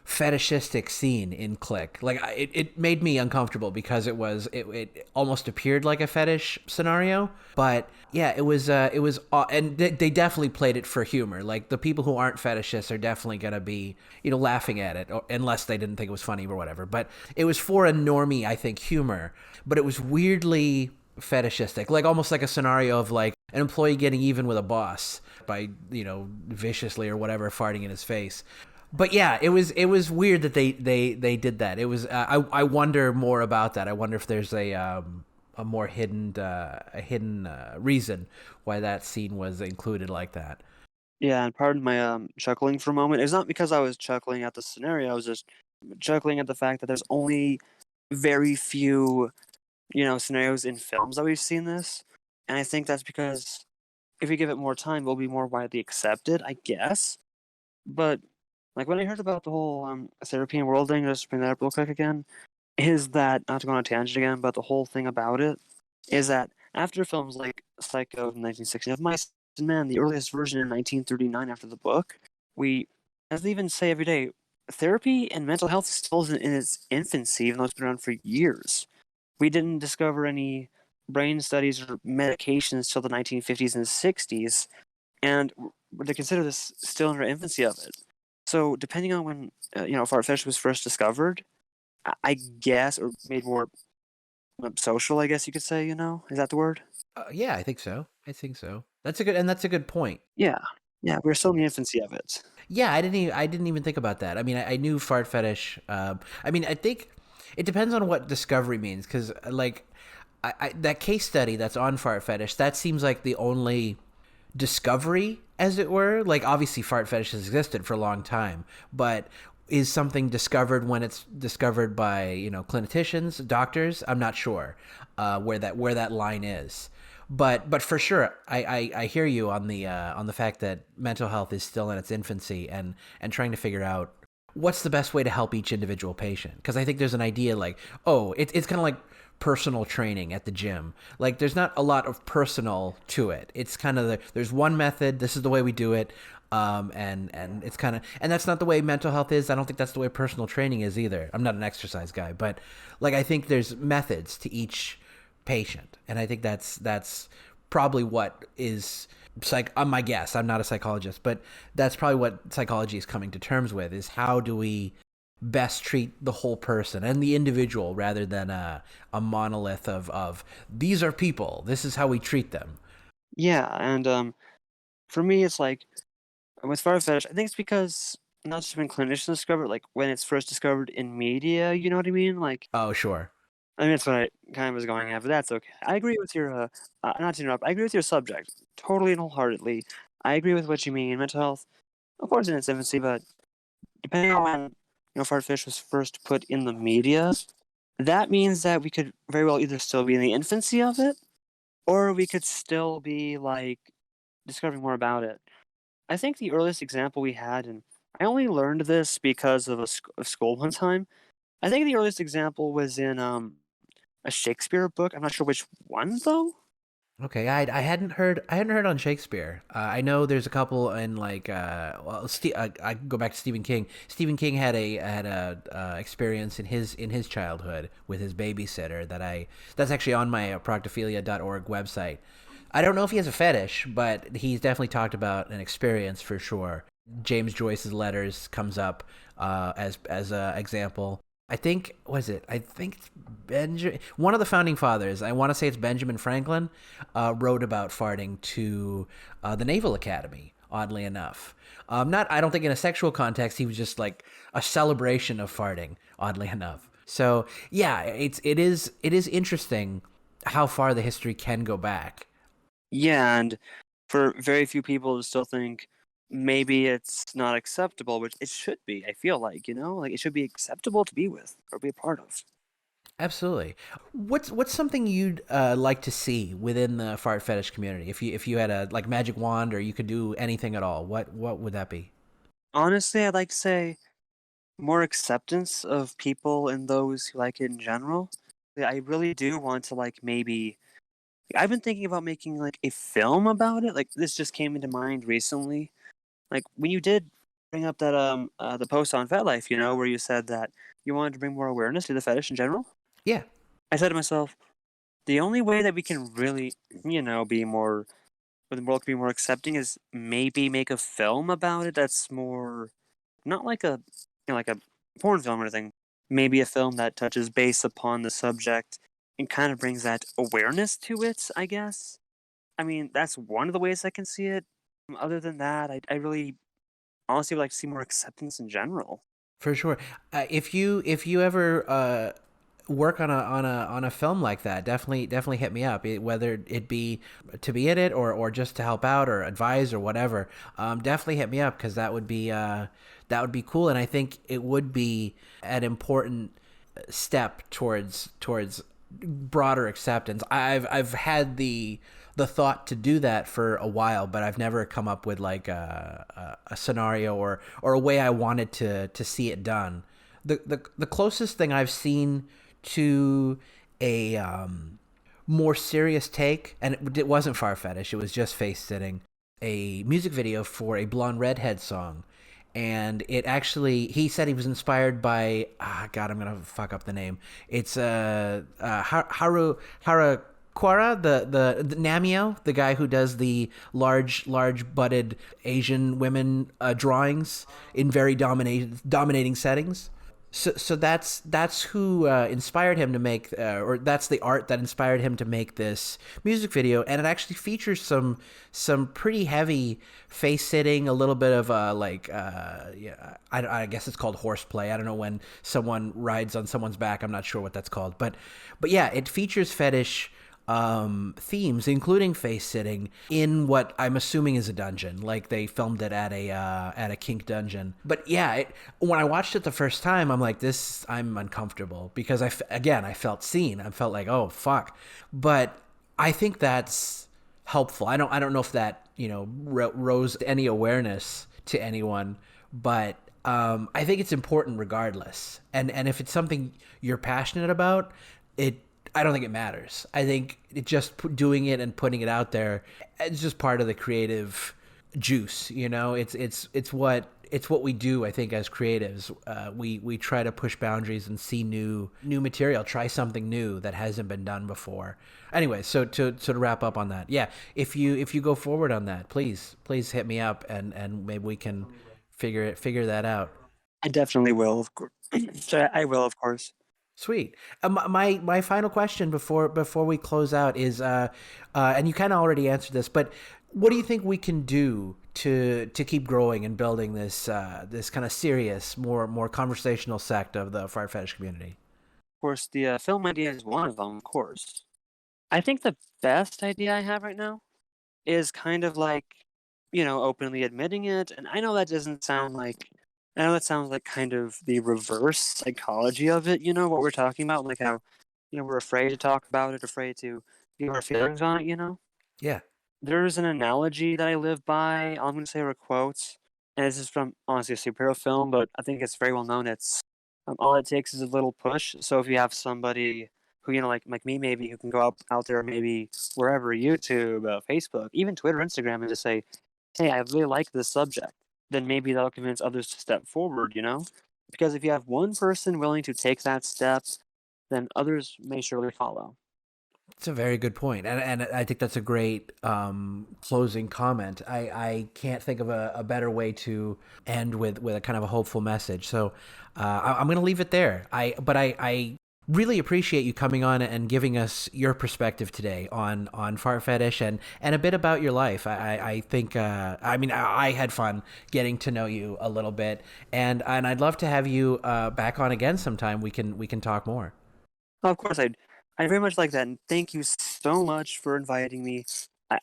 fetishistic scene in Click. Like it made me uncomfortable because it almost appeared like a fetish scenario. But yeah, it was and they definitely played it for humor. Like the people who aren't fetishists are definitely gonna be laughing at it, unless they didn't think it was funny or whatever. But it was for a normie, I think, humor. But it was weirdly fetishistic, like almost like a scenario of like an employee getting even with a boss by viciously or whatever farting in his face. But yeah, it was weird that they did that. It was I wonder more about that. I wonder if there's a more hidden reason why that scene was included like that.
Yeah, and pardon my chuckling for a moment. It's not because I was chuckling at the scenario. I was just chuckling at the fact that there's only very few, scenarios in films that we've seen this, and I think that's because if we give it more time, it'll be more widely accepted, I guess. But like when I heard about the whole therapy and world thing, just bring that up real quick again, is that not to go on a tangent again, but the whole thing about it is that after films like Psycho in 1960, of Mice and Men, the earliest version in 1939 after the book, we, as they even say every day, therapy and mental health still is in its infancy, even though it's been around for years. We didn't discover any brain studies or medications till the 1950s and 60s, and they consider this still in our infancy of it. So, depending on when fart fetish was first discovered, I guess, or made more social, I guess you could say. Is that the word?
Yeah, I think so. I think so. That's a good point.
Yeah, yeah, we're still in the infancy of it.
Yeah, I didn't even think about that. I mean, I knew fart fetish. I mean, I think it depends on what discovery means, because like that case study that's on fart fetish, that seems like the only discovery, as it were. Like obviously, fart fetish has existed for a long time, but is something discovered when it's discovered by clinicians, doctors? I'm not sure where that line is. But for sure, I hear you on the fact that mental health is still in its infancy, and trying to figure out what's the best way to help each individual patient. Because I think there's an idea like, oh, it's kind of like personal training at the gym. Like there's not a lot of personal to it. It's kind of there's one method. This is the way we do it. And it's kind of, and that's not the way mental health is. I don't think that's the way personal training is either. I'm not an exercise guy, but like I think there's methods to each patient, and I think that's probably what is my guess. I'm not a psychologist, but that's probably what psychology is coming to terms with: is how do we best treat the whole person and the individual, rather than a monolith of these are people, this is how we treat them.
Yeah, and for me, it's like with fart fetish, I think it's because not just when clinicians discover it, like when it's first discovered in media. You know what I mean? Like,
Oh, sure.
I mean, that's what I kind of was going at, but that's okay. I agree with your, not to interrupt, I agree with your subject totally and wholeheartedly. I agree with what you mean. Mental health, of course, in its infancy, but depending on when, Fartfish was first put in the media, that means that we could very well either still be in the infancy of it, or we could still be, like, discovering more about it. I think the earliest example we had, and I only learned this because of of school one time, I think the earliest example was in, a Shakespeare book. I'm not sure which one though.
Okay, I hadn't heard on Shakespeare. I know there's a couple in like I go back to Stephen King. Stephen King had a experience in his childhood with his babysitter that's actually on my proctophilia.org website. I don't know if he has a fetish, but he's definitely talked about an experience for sure. James Joyce's letters comes up as a example. I think was it? I think it's Benjamin, one of the founding fathers. I want to say it's Benjamin Franklin, wrote about farting to the Naval Academy. Oddly enough, not I don't think in a sexual context. He was just like a celebration of farting. Oddly enough, so yeah, it is interesting how far the history can go back.
Yeah, and for very few people to still think maybe it's not acceptable, which it should be. I feel like, like it should be acceptable to be with or be a part of.
Absolutely. What's something you'd like to see within the fart fetish community? If you had a like magic wand or you could do anything at all, what would that be?
Honestly, I'd like to say more acceptance of people and those who like it in general. Yeah, I really do want to like maybe I've been thinking about making like a film about it. Like this just came into mind recently. Like when you did bring up that the post on FetLife, where you said that you wanted to bring more awareness to the fetish in general.
Yeah,
I said to myself, the only way that we can really, be more, where the world can be more accepting is maybe make a film about it that's more, not like a, like a porn film or anything. Maybe a film that touches base upon the subject and kind of brings that awareness to it, I guess. I mean, that's one of the ways I can see it. Other than that, I really honestly would like to see more acceptance in general.
for sure. If you ever work on a film like that, definitely hit me up. Whether it be to be in it or just to help out or advise or whatever, definitely hit me up because that would be cool, and I think it would be an important step towards broader acceptance. I've had the thought to do that for a while, but I've never come up with like a scenario or a way I wanted to see it done. The closest thing I've seen to a more serious take, and it wasn't far fetish. It was just face sitting. A music video for a blonde redhead song, and it actually he said he was inspired by God, I'm gonna fuck up the name. It's Haraquara, the Namio, the guy who does the large butted Asian women drawings in very dominating settings. So that's who inspired him to make, or that's the art that inspired him to make this music video, and it actually features some pretty heavy face sitting, a little bit of yeah, I guess it's called horseplay. I don't know when someone rides on someone's back. I'm not sure what that's called, but yeah, it features fetish themes, including face sitting, in what I'm assuming is a dungeon. Like they filmed it at a kink dungeon. But yeah, when I watched it the first time, I'm like, this. I'm uncomfortable because I felt seen. I felt like, oh fuck. But I think that's helpful. I don't know if that rose any awareness to anyone, but I think it's important regardless. And if it's something you're passionate about, it I don't think it matters. I think it just doing it and putting it out there, it's just part of the creative juice. It's what we do. I think as creatives, we try to push boundaries and see new material, try something new that hasn't been done before. Anyway, so to wrap up on that, yeah, if you go forward on that, please hit me up and maybe we can figure that out.
I definitely will, of course. I will, of course.
Sweet. My final question before we close out is, and you kind of already answered this, but what do you think we can do to keep growing and building this kind of serious, more conversational sect of the fart fetish community?
Of course, the film idea is one of them, of course. I think the best idea I have right now is kind of like, openly admitting it. And I know that sounds like kind of the reverse psychology of it, what we're talking about, like how, we're afraid to talk about it, afraid to give our feelings on it.
Yeah.
There's an analogy that I live by. I'm going to say are quotes, and this is from honestly a superhero film, but I think it's very well known. It's all it takes is a little push. So if you have somebody who like me maybe who can go out there maybe wherever YouTube, Facebook, even Twitter, Instagram, and just say, hey, I really like this subject, then maybe that'll convince others to step forward. Because if you have one person willing to take that step, then others may surely follow.
It's a very good point, and I think that's a great closing comment. I can't think of a better way to end with a kind of a hopeful message. So I'm going to leave it there. I really appreciate you coming on and giving us your perspective today on fart fetish and a bit about your life. I think I mean I had fun getting to know you a little bit, and I'd love to have you back on again sometime. We can talk more.
Oh, of course, I very much like that, and thank you so much for inviting me.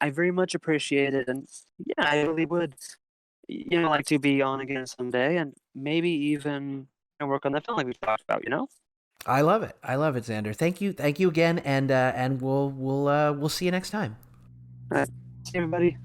I very much appreciate it, and yeah, I really would, like to be on again someday, and maybe even work on that film like we talked about.
I love it. I love it, Xander. Thank you again, and we'll see you next time.
All right, see you, everybody.